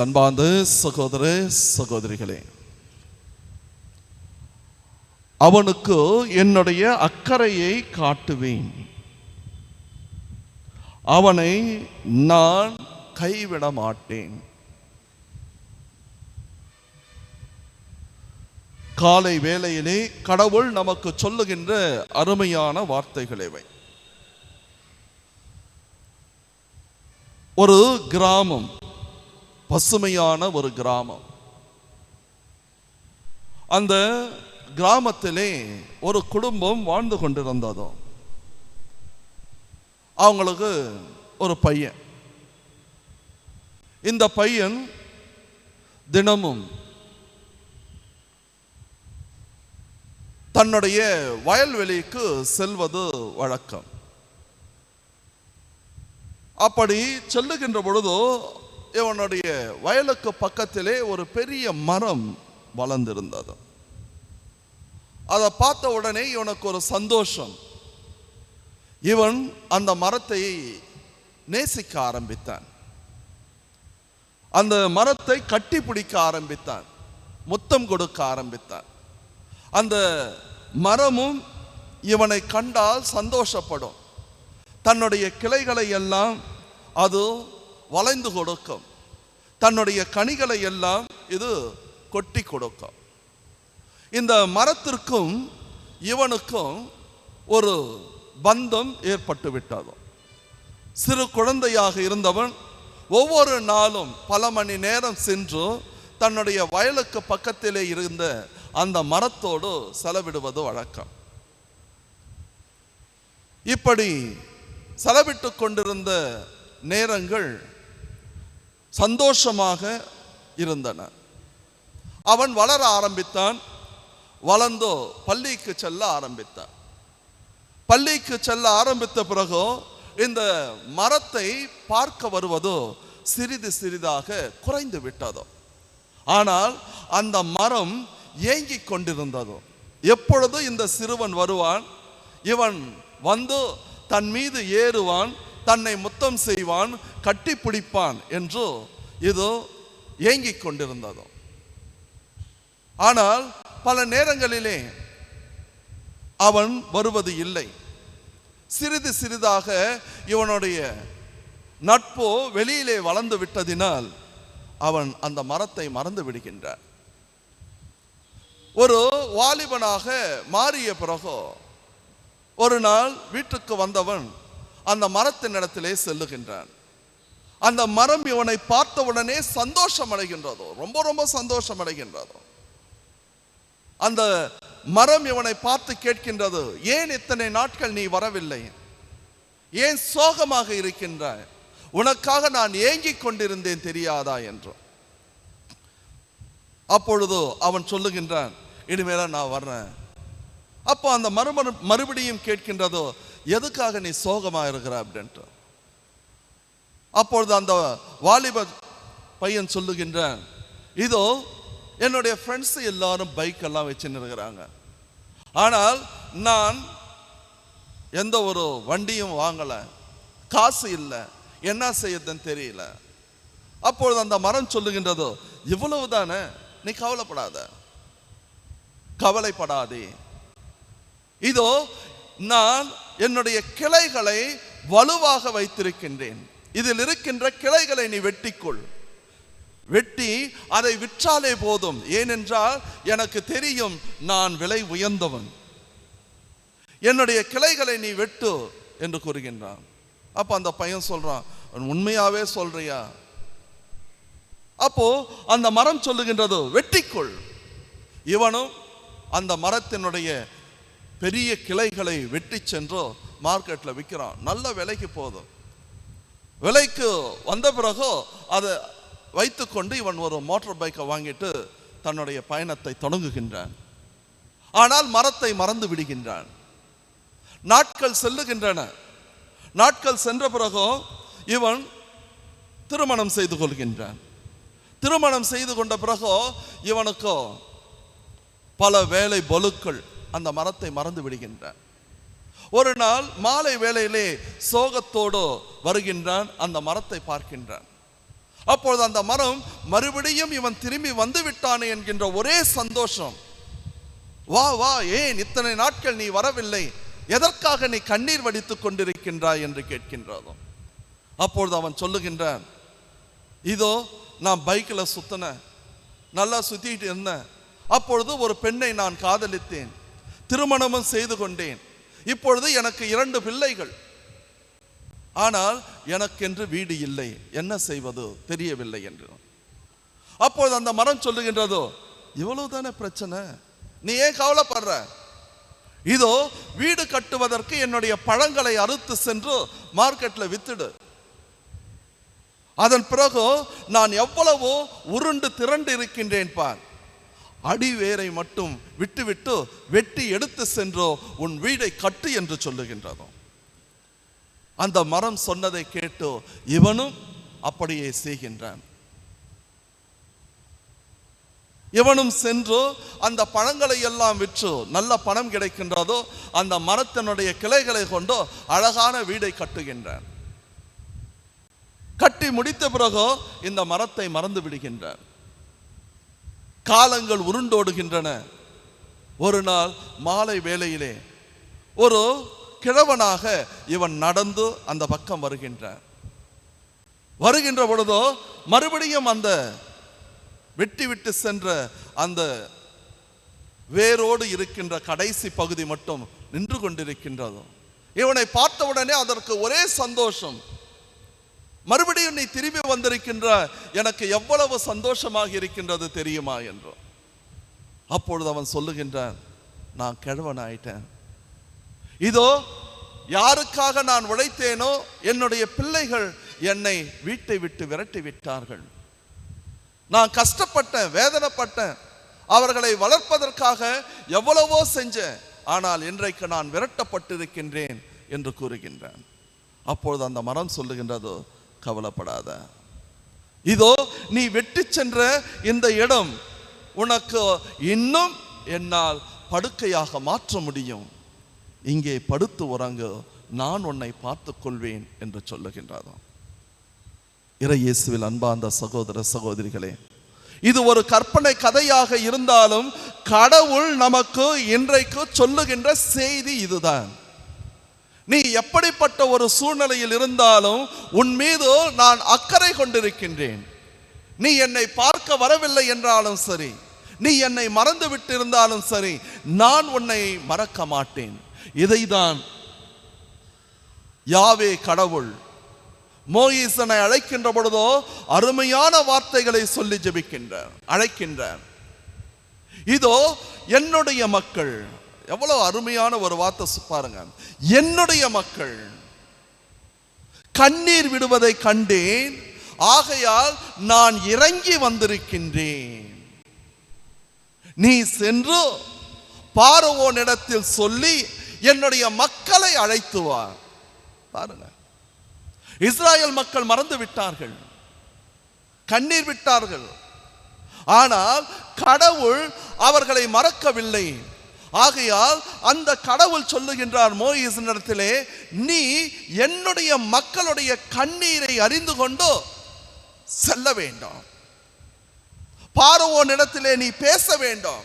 அன்பார்ந்த சகோதர சகோதரிகளே, அவனுக்கு என்னுடைய அக்கறையை காட்டுவேன், அவனை நான் கைவிட மாட்டேன். காலை வேளையிலே கடவுள் நமக்கு சொல்லுகின்ற அருமையான வார்த்தைகள் இவை. ஒரு கிராமம், பசுமையான ஒரு கிராமம். அந்த கிராமத்திலே ஒரு குடும்பம் வாழ்ந்து கொண்டிருந்ததோ. அவங்களுக்கு ஒரு பையன். இந்த பையன் தினமும் தன்னுடைய வயல்வெளிக்கு செல்வது வழக்கம். அப்படி செல்லுகின்ற பொழுதோ இவனுடைய வயலுக்கு பக்கத்திலே ஒரு பெரிய மரம் வளர்ந்திருந்தது. அதை பார்த்த உடனே இவனுக்கு ஒரு சந்தோஷம். இவன் அந்த மரத்தை நேசிக்க ஆரம்பித்தான். அந்த மரத்தை கட்டி பிடிக்க ஆரம்பித்தான், முத்தம் கொடுக்க ஆரம்பித்தான். அந்த மரமும் இவனை கண்டால் சந்தோஷப்படும். தன்னுடைய கிளைகளை எல்லாம் அது வளைந்து கொடுக்கும், தன்னுடைய கனிகளை எல்லாம் இது கொட்டி கொடுக்கும். இந்த மரத்திற்கும் இவனுக்கும் ஒரு பந்தம் ஏற்பட்டு விட்டது. சிறு குழந்தையாக இருந்தவன் ஒவ்வொரு நாளும் பல மணி நேரம் சென்று தன்னுடைய வயலுக்கு பக்கத்திலே இருந்த அந்த மரத்தோடு செலவிடுவது வழக்கம். இப்படி செலவிட்டு கொண்டிருந்த நேரங்கள் சந்தோஷமாக இருந்தன. அவன் வளர ஆரம்பித்தான். வளர்ந்தோ பள்ளிக்கு செல்ல ஆரம்பித்தான். பள்ளிக்கு செல்ல ஆரம்பித்த பிறகு இந்த மரத்தை பார்க்க வருவதோ சிறிது சிறிதாக குறைந்து விட்டதோ. ஆனால் அந்த மரம் ஏங்கிக் கொண்டிருந்ததோ. எப்பொழுது இந்த சிறுவன் வருவான், இவன் வந்து தன் மீது ஏறுவான், தன்னை முத்தம் செய்வான், கட்டி பிடிப்பான் என்று இது ஏங்கிக் கொண்டிருந்ததோ. ஆனால் பல நேரங்களிலே அவன் வருவது இல்லை. சிறிது சிறிதாக இவனுடைய நட்போ வெளியிலே வளர்ந்து விட்டதினால் அவன் அந்த மரத்தை மறந்து விடுகின்றான். ஒரு வாலிபனாக மாறிய பிறகு ஒரு நாள் வீட்டுக்கு வந்தவன் அந்த மரத்தின் இடத்திலே செல்லுகின்றான். அந்த மரம் இவனை பார்த்தவுடனே சந்தோஷம் அடைகின்றதோ, ரொம்ப ரொம்ப சந்தோஷம் அடைகின்றதோ. அந்த மரம் இவனை பார்த்து கேட்கின்றது, ஏன் இத்தனை நாட்கள் நீ வரவில்லை? ஏன் சோகமாக இருக்கின்றாய்? உனக்காக நான் ஏங்கிக் கொண்டிருந்தேன் தெரியாதா என்று. அப்பொழுது அவன் சொல்லுகின்றான், இனிமேல நான் வர்றேன். அப்போ அந்த மறுபடியும் கேட்கின்றதோ, எதுக்காக நீ சோகமா இருக்கிற அப்படின்ட்டு. அப்பொழுது அந்த வாலிப பையன் சொல்லுகின்றான், இதோ என்னுடைய ஃப்ரெண்ட்ஸ் எல்லாரும் பைக் எல்லாம் வச்சுன்னு இருக்கிறாங்க, ஆனால் நான் எந்த ஒரு வண்டியும் வாங்கலை, காசு இல்லை, என்ன செய்யறதுன்னு தெரியல. அப்பொழுது அந்த மரம் சொல்லுகின்றதோ, இவ்வளவு தானே, நீ கவலைப்படாதே. இதோ நான் என்னுடைய கிளைகளை வலுவாக வைத்திருக்கின்றேன், இதில் இருக்கின்ற கிளைகளை நீ வெட்டிக்கொள். வெட்டி அதை விற்றாலே போதும், ஏனென்றால் எனக்கு தெரியும் நான் விலை உயர்ந்தவன். என்னுடைய கிளைகளை நீ வெட்டு என்று கூறுகின்றான். அப்ப அந்த பையன் சொல்றான், உண்மையாவே சொல்றியா? அப்போ அந்த மரம் சொல்லுகின்றது, வெட்டிக்கொள். இவனும் அந்த மரத்தினுடைய பெரிய கிளைகளை வெட்டி சென்று மார்க்கெட்ல விற்கிறான். நல்ல விலைக்கு போதும். விலைக்கு வந்த பிறகு அதை வைத்துக்கொண்டு இவன் ஒரு மோட்டார் பைக்கை வாங்கிட்டு தன்னுடைய பயணத்தை தொடங்குகின்றான். ஆனால் மரத்தை மறந்து விடுகின்றான். நாட்கள் செல்லுகின்றன. நாட்கள் சென்ற பிறகு இவன் திருமணம் செய்து கொள்கின்றான். திருமணம் செய்து கொண்ட பிறகு இவனுக்கு பல வேலை பலுக்கள் அந்த மரத்தை மறந்து விடுகின்றான். ஒரு நாள் மாலை வேளையிலே சோகத்தோடு வருகின்றான். அந்த மரத்தை பார்க்கின்றான். அப்பொழுது அந்த மரம் மறுபடியும் இவன் திரும்பி வந்து விட்டானே என்கின்ற ஒரே சந்தோஷம். வா வா, ஏன் இத்தனை நாட்கள் நீ வரவில்லை, எதற்காக நீ கண்ணீர் வடித்துக் கொண்டிருக்கின்றாய் என்று கேட்கின்றதும். அப்பொழுது அவன் சொல்லுகின்றான், இதோ நான் பைக்கில் சுத்தினேன், நல்லா சுத்திட்டு இருந்தேன். அப்பொழுது ஒரு பெண்ணை நான் காதலித்தேன், திருமணமும் செய்து கொண்டேன். இப்பொழுது எனக்கு 2 பிள்ளைகள். ஆனால் எனக்கென்று வீடு இல்லை, என்ன செய்வது தெரியவில்லை என்று. அப்பொழுது அந்த மரம் சொல்லுகின்றதோ, இவ்வளவுதானே பிரச்சனை, நீ ஏன் கவலைப்படுற? இதோ வீடு கட்டுவதற்கு என்னுடைய பழங்களை அறுத்து சென்று மார்க்கெட்ல வித்துடு. அதன் பிறகு நான் எவ்வளவோ உருண்டு திரண்டு இருக்கின்றேன் பார், அடிவேரை மட்டும் விட்டுவிட்டு வெட்டி எடுத்து சென்றோ உன் வீடை கட்டு என்று சொல்லுகின்றதோ. அந்த மரம் சொன்னதை கேட்டு இவனும் அப்படியே செய்கின்றான். இவனும் சென்று அந்த பழங்களை எல்லாம் விற்று நல்ல பணம் கிடைக்கின்றதோ அந்த மரத்தினுடைய கிளைகளை கொண்டு அழகான வீடை கட்டுகின்றான். கட்டி முடித்த பிறகு இந்த மரத்தை மறந்து விடுகின்றான். காலங்கள் உருண்டோடுகின்றன. ஒரு நாள் மாலை வேளையிலே ஒரு கிழவனாக இவன் நடந்து அந்த பக்கம் வருகின்றான். வருகின்ற பொழுதோ மறுபடியும் அந்த வெட்டி விட்டு சென்ற அந்த வேரோடு இருக்கின்ற கடைசி பகுதி மட்டும் நின்று கொண்டிருக்கின்றது. இவனை பார்த்தவுடனே அதற்கு ஒரே சந்தோஷம். மறுபடியும் நீ திரும்பி வந்திருக்கின்ற எனக்கு எவ்வளவு சந்தோஷமாக இருக்கின்றது தெரியுமா என்று. அப்பொழுது அவன் சொல்லுகின்றான், நான் கிழவன் ஆயிட்டேன். இதோ யாருக்காக நான் உழைத்தேனோ என்னுடைய பிள்ளைகள் என்னை வீட்டை விட்டு விரட்டி விட்டார்கள். நான் கஷ்டப்பட்டேன், வேதனைப்பட்டேன், அவர்களை வளர்ப்பதற்காக எவ்வளவோ செஞ்சேன், ஆனால் இன்றைக்கு நான் விரட்டப்பட்டிருக்கின்றேன் என்று கூறுகின்றான். அப்பொழுது அந்த மரம் சொல்லுகின்றது, கவலைப்படாத, இதோ நீ வெட்டி சென்ற இந்த இடம் உனக்கு இன்னும் என்னால் படுக்கையாக மாற்ற முடியும், இங்கே படுத்து உறங்கு, நான் உன்னை பார்த்துக் கொள்வேன் என்று சொல்லுகின்றான். இறை இயேசுவில் அன்பார்ந்த சகோதர சகோதரிகளே, இது ஒரு கற்பனை கதையாக இருந்தாலும் கடவுள் நமக்கு இன்றைக்கு சொல்லுகின்ற செய்தி இதுதான். நீ எப்படிப்பட்ட ஒரு சூழ்நிலையில் இருந்தாலும் உன் மீது நான் அக்கறை கொண்டிருக்கின்றேன். நீ என்னை பார்க்க வரவில்லை என்றாலும் சரி, நீ என்னை மறந்து விட்டு இருந்தாலும் சரி, நான் உன்னை மறக்க மாட்டேன். இதைதான் யாவே கடவுள் மோயிசனை அழைக்கின்ற பொழுதோ அருமையான வார்த்தைகளை சொல்லி ஜெபிக்கின்றார், அழைக்கின்றார். இதோ என்னுடைய மக்கள், எவ்வளவு அருமையான ஒரு வார்த்தை பாருங்க. என்னுடைய மக்கள் கண்ணீர் விடுவதை கண்டேன், ஆகையால் நான் இறங்கி வந்திருக்கின்றேன். நீ சென்று பார்வோனிடத்தில் சொல்லி என்னுடைய மக்களை அழைத்து வா. பாருங்க, இஸ்ராயல் மக்கள் மறந்து விட்டார்கள், கண்ணீர் விட்டார்கள். ஆனால் கடவுள் அவர்களை மறக்கவில்லை. ஆகையால் அந்த கடவுள் சொல்லுகின்றார் மோயிசினிடத்திலே, நீ என்னுடைய மக்களுடைய கண்ணீரை அறிந்து கொண்டு செல்ல வேண்டும். பார்வோனிடத்திலே நீ பேச வேண்டும்,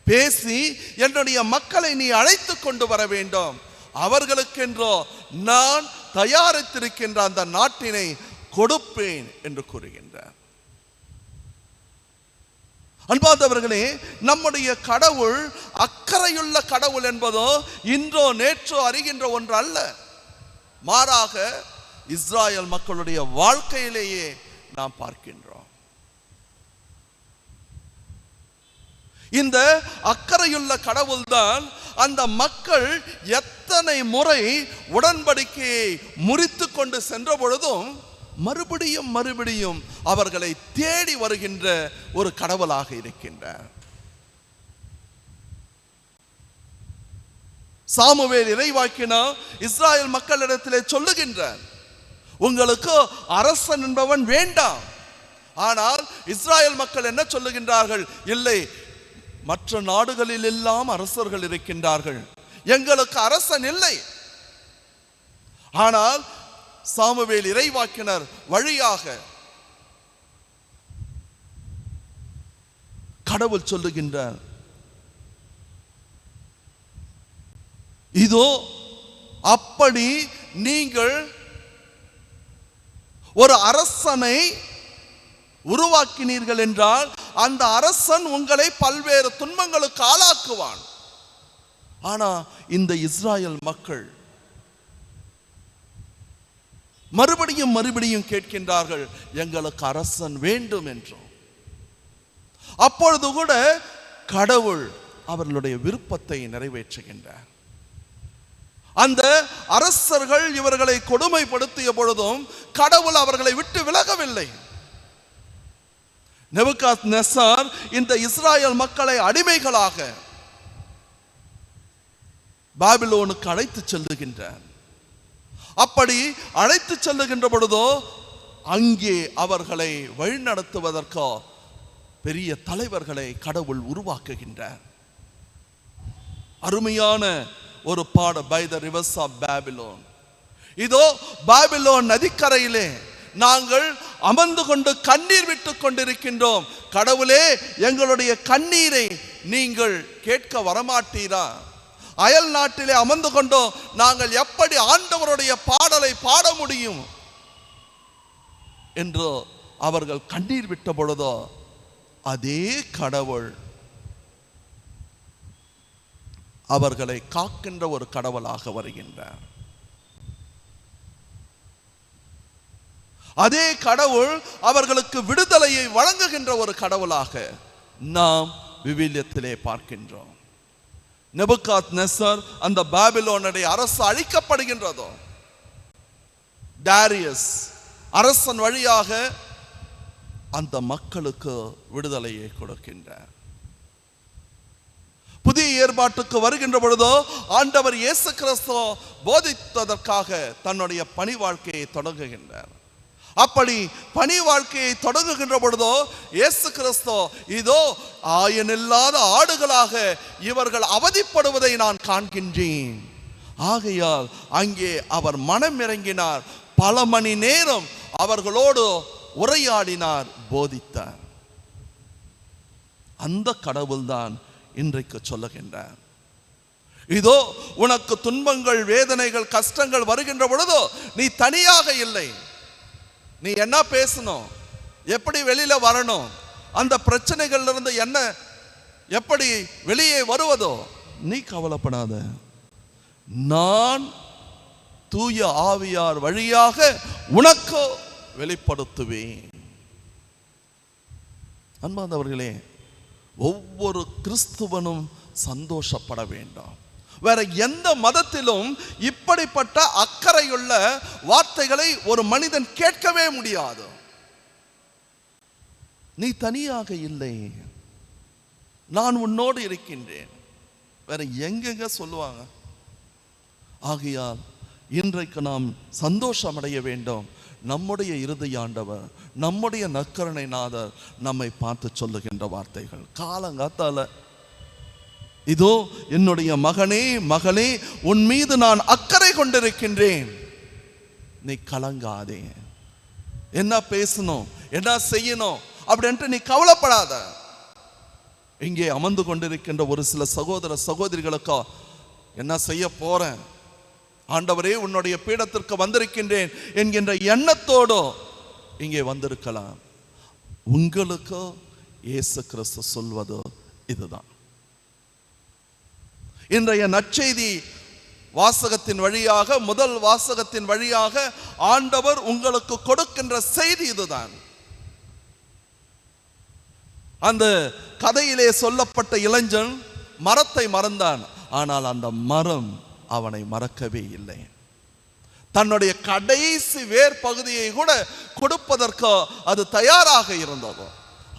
பேசி என்னுடைய மக்களை நீ அழைத்து கொண்டு வர வேண்டும். அவர்களுக்கென்றோ நான் தயாரித்திருக்கின்ற அந்த நாட்டினை கொடுப்பேன் என்று கூறுகின்றார். அன்பார்ந்தவர்களே, நம்முடைய கடவுள் அக்கறையுள்ள கடவுள் என்பதோ இன்றோ நேற்றோ அறிகின்ற ஒன்று அல்ல. மாறாக இஸ்ராயல் மக்களுடைய வாழ்க்கையிலேயே நாம் பார்க்கின்றோம். இந்த அக்கறையுள்ள கடவுள்தான் அந்த மக்கள் எத்தனை முறை உடன்படிக்கையை முறித்து கொண்டு சென்ற பொழுதும் மறுபடியும் மறுபடியும் அவர்களை தேடி வருகின்ற ஒரு கடவுளாக இருக்கின்றார். சாமுவேல் இறைவாக்கினர் இஸ்ராயல் மக்களிடத்திலே சொல்லுகின்றார், உங்களுக்கு அரசன் என்பவன் வேண்டாம். ஆனால் இஸ்ராயல் மக்கள் என்ன சொல்லுகின்றார்கள்? இல்லை, மற்ற நாடுகளில் எல்லாம் அரசர்கள் இருக்கின்றார்கள், எங்களுக்கு அரசன் இல்லை. ஆனால் சாமுவேல் இறைவாக்கினர் வழியாக கடவுள் சொல்லுகின்றார், இதோ அப்படி நீங்கள் ஒரு அரசனை உருவாக்கினீர்கள் என்றால் அந்த அரசன் உங்களை பல்வேறு துன்பங்களுக்கு ஆளாக்குவான். ஆனா இந்த இஸ்ராயல் மக்கள் மறுபடியும் மறுபடியும் கேட்கின்றார்கள், எங்களுக்கு அரசன் வேண்டும் என்றும். அப்பொழுது கூட கடவுள் அவர்களுடைய விருப்பத்தை நிறைவேற்றுகின்றார். அந்த அரசர்கள் இவர்களை கொடுமைப்படுத்திய பொழுதும் கடவுள் அவர்களை விட்டு விலகவில்லை. நேபுகாத்நேசர் இந்த இஸ்ராயல் மக்களை அடிமைகளாக பாபிலோனுக்கு அழைத்து செல்லுகின்றார். அப்படி அழைத்து செல்லுகின்ற பொழுதோ அங்கே அவர்களை வழிநடத்துவதற்கு பெரிய தலைவர்களை கடவுள் உருவாக்குகின்றார். அருமையான ஒரு பாட, by the rivers of Babylon. இதோ பாபிலோன் நதிக்கரையிலே நாங்கள் அமர்ந்து கொண்டு கண்ணீர் விட்டுக் கொண்டிருக்கின்றோம். கடவுளே, எங்களுடைய கண்ணீரை நீங்கள் கேட்க வரமாட்டீரா? அயல் நாட்டிலே அமர்ந்து கொண்டோ நாங்கள் எப்படி ஆண்டவருடைய பாடலை பாட முடியும் என்று அவர்கள் கண்ணீர் விட்ட பொழுதோ அதே கடவுள் அவர்களை காக்கின்ற ஒரு கடவுளாக வருகின்றார். அதே கடவுள் அவர்களுக்கு விடுதலையை வழங்குகின்ற ஒரு கடவுளாக நாம் விவிலியத்திலே பார்க்கின்றோம். நேபுகாத்நேசர் அந்த பாபிலோனுடைய அரசு அழிக்கப்படுகின்றதோ, டாரியஸ் அரசன் வழியாக அந்த மக்களுக்கு விடுதலையை கொடுக்கின்றார். புதிய ஏற்பாட்டுக்கு வருகின்ற பொழுதோ ஆண்டவர் இயேசு கிறிஸ்து போதித்ததற்காக தன்னுடைய பணி வாழ்க்கையை தொடங்குகின்றார். அப்படி பணி வாழ்க்கையை தொடங்குகின்ற பொழுதோ இயேசு கிறிஸ்து, இதோ ஆயனில்லாத ஆடுகளாக இவர்கள் அவதிப்படுவதை நான் காண்கின்றேன். ஆகையால் அங்கே அவர் மனம் இறங்கினார். பல மணி நேரம் அவர்களோடு உரையாடினார், போதித்தார். அந்த கடவுள்தான் இன்றைக்கு சொல்லுகின்றார், இதோ உனக்கு துன்பங்கள், வேதனைகள், கஷ்டங்கள் வருகின்ற பொழுதோ நீ தனியாக இல்லை. நீ என்ன பேசணும், எப்படி வெளியில வரணும், அந்த பிரச்சனைகள்ல இருந்து என்ன எப்படி வெளியே வருவதோ நீ கவலைப்படாத. நான் தூய ஆவியார் வழியாக உனக்கு வெளிப்படுத்துவேன். அன்பார்ந்தவர்களே, ஒவ்வொரு கிறிஸ்துவனும் சந்தோஷப்பட வேண்டும். வேற எந்த மதத்திலும் இப்படிப்பட்ட அக்கறையுள்ள வார்த்தைகளை ஒரு மனிதன் கேட்கவே முடியாது. நீ தனியாக இல்லை, நான் உன்னோடு இருக்கின்றேன். வேற எங்கெங்க சொல்லுவாங்க? ஆகையால் இன்றைக்கு நாம் சந்தோஷம் அடைய வேண்டும். நம்முடைய இறுதி ஆண்டவர், நம்முடைய நற்கருணை நாதர் நம்மை பார்த்து சொல்லுகின்ற வார்த்தைகள் காலங்காத்தால, இதோ என்னுடைய மகனே மகளே, உன் மீது நான் அக்கறை கொண்டிருக்கின்றேன், நீ கலங்காதே. என்ன பேசணும், என்ன செய்யணும் அப்படின்ட்டு நீ கவலைப்படாத. இங்கே அமர்ந்து கொண்டிருக்கின்ற ஒரு சில சகோதர சகோதரிகளுக்கோ என்ன செய்ய போறேன், ஆண்டவரே உன்னுடைய பீடத்திற்கு வந்திருக்கின்றேன் என்கின்ற எண்ணத்தோடு இங்கே வந்திருக்கலாம். உங்களுக்கு இயேசு கிறிஸ்து சொல்வது இதுதான். இன்றைய நற்செய்தி வாசகத்தின் வழியாக, முதல் வாசகத்தின் வழியாக ஆண்டவர் உங்களுக்கு கொடுக்கின்ற செய்தி இதுதான். அந்த கதையிலே சொல்லப்பட்ட இளைஞன் மரத்தை மறந்தான், ஆனால் அந்த மரம் அவனை மறக்கவே இல்லை. தன்னுடைய கடைசி வேர் பகுதியை கூட கொடுப்பதற்கு அது தயாராக இருந்தது.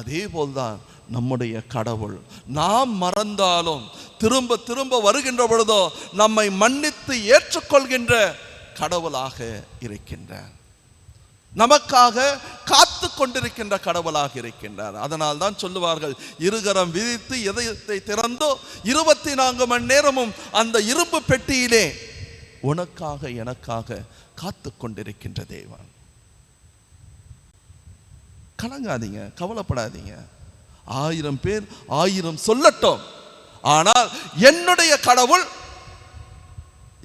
அதே போல்தான் நம்முடைய கடவுள், நாம் மறந்தாலும் திரும்ப திரும்ப வருகின்ற பொழுதோ நம்மை மன்னித்து ஏற்றுக்கொள்கின்ற கடவுளாக இருக்கின்றார். நமக்காக காத்து கொண்டிருக்கின்ற கடவுளாக இருக்கின்றார். அதனால் தான் சொல்லுவார்கள், இருகரம் விதித்து இதயத்தை திறந்தோ 24 மணி நேரமும் அந்த இரும்பு பெட்டியிலே உனக்காக எனக்காக காத்து கொண்டிருக்கின்ற தேவன். கலங்காதீங்க, கவலைப்படாதீங்க. 1000 பேர் 1000 சொல்லட்டும், ஆனால் என்னுடைய கடவுள்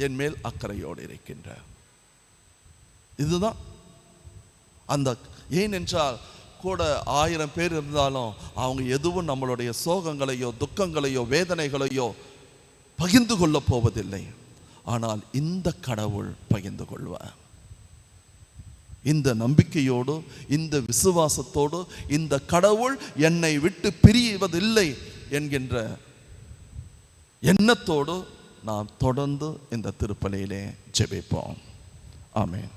என் மேல் அக்கறையோடு இருக்கின்றார். இதுதான் அந்த, ஏனென்றால் கூட 1000 பேர் இருந்தாலும் அவங்க எதுவும் நம்மளுடைய சோகங்களையோ துக்கங்களையோ வேதனைகளையோ பகிர்ந்து கொள்ள போவதில்லை. ஆனால் இந்த கடவுள் பகிர்ந்து கொள்வார். இந்த நம்பிக்கையோடு, இந்த விசுவாசத்தோடு, இந்த கடவுள் என்னை விட்டு பிரிவதில்லை என்கின்ற எண்ணத்தோடு நாம் தொடர்ந்து இந்த திருப்பலியிலே ஜெபிப்போம். ஆமென்.